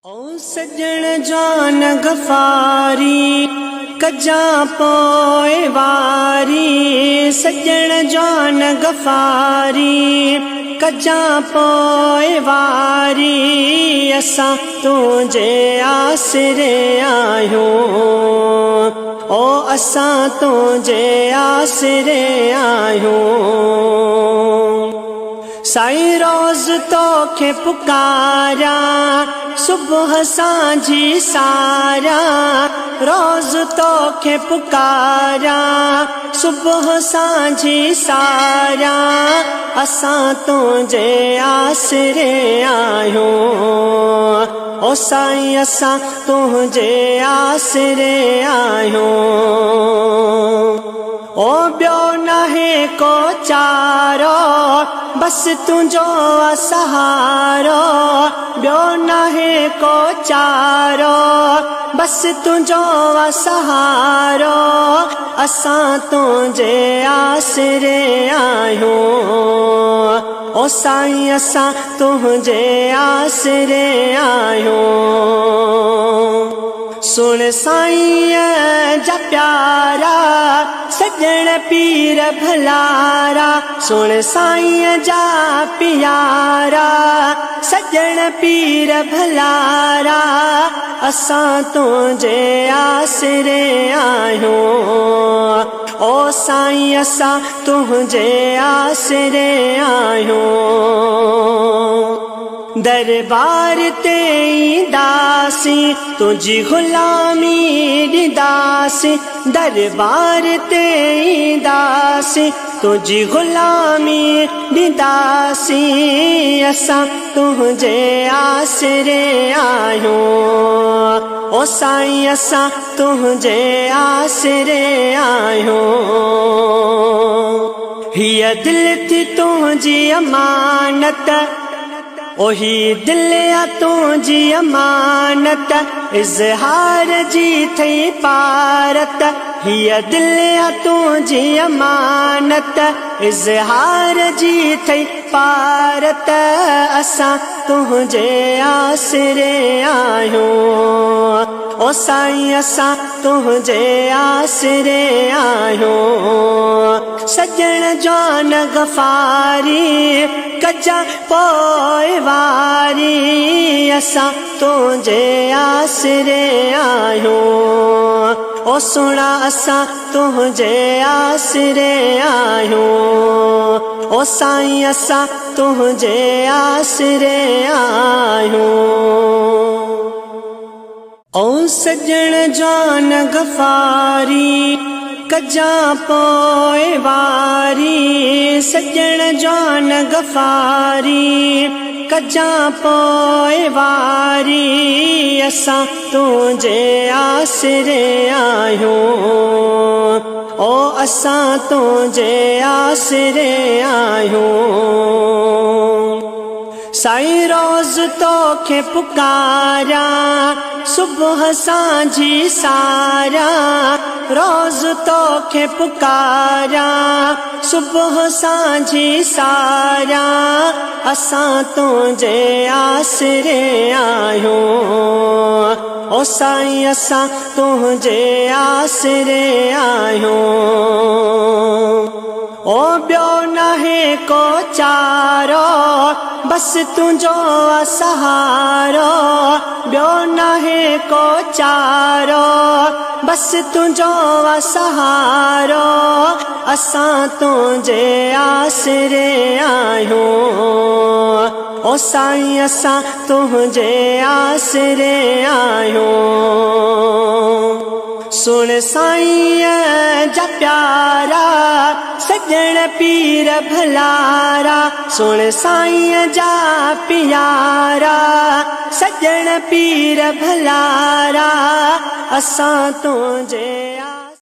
ओ सजण जान गफ़ारी कजा पोए वारी। सजण जान गफ़ारी कजा पोए वारी। असां तुझे आसरे आहियूं, ओ असां तुझे आसरे आहियूं। साईं रोज़ तोखे पुकारा सुबह सांझी सारा। रोज़ तोखे पुकारा सुबह सांझी सारा। असां तुझे आसरे आहियूं, ओ साईं असां तुझे आसरे आहियूं। ओ ॿियो नाहे को चारो बस तुझो सहारो। ॿियो नाहे को चारो बस तुझो सहारो। असां तुझे आसरे आहियूं, ओ साईं असां तुझे आसरे आहियूं। सुन साईं जा प्यारा सजण पीर भलारा। सुन साईं जा प्यारा सजण पीर भलारा। असां तुझे आसरे आहियूं, ओ साईं असां तुझे आसरे आहियूं। दरबार ते ईंदासीं तुझी ग़ुलामी ॾींदासीं। दरबार ते ईंदासीं तुझी ग़ुलामी ॾींदासीं। असां तुझे आसरे आहियूं, ओ साईं असां तुझे आसरे आहियूं। हीअ दिल थी तुझी अमानत, ओही दिल आ तुझी अमानत। इज़हार जी थई पारत, हीअ दिल आ तुझी अमानत। इज़हार जी थई पारत। असां तुझे आसरे आहियूं, ओ साईं असां तुझे आसरे आहियूं। सजण जान गफ़ारी कजा पोए वारी। असां तुझे आसरे आहियूं, ओ सुणा असां तुझे आसरे आहियूं। ओ साईं असां तुझे आसरे आहियूं। ओ सजण जान गफ़ारी कजा पोए वारी। सजण जान गफ़ारी कजा पोए वारी। असां तुझे आसरे आहियूं, ओ असां तुझे आसरे आहियूं। साईं रोज़ तोखे पुकारा सुबह सांझी सारा। रोज़ तोखे पुकारा सुबह सांझी सारा। असां तुझे आसरे आहियूं, ओ साईं असां तुझे आसरे आहियूं। ओ ॿियो नाहे को चारो बस तुझो सहारो। ॿियो नाहे को चारो बस तुझो सहारो। असां तुझे आसरे आहियूं, ओ साईं असां तुझे आसरे आहियूं। सुन साईं जा प्यारा सजण पीर भलारा। सुन साईं जा प्यारा सजण पीर भलारा। असां तुझे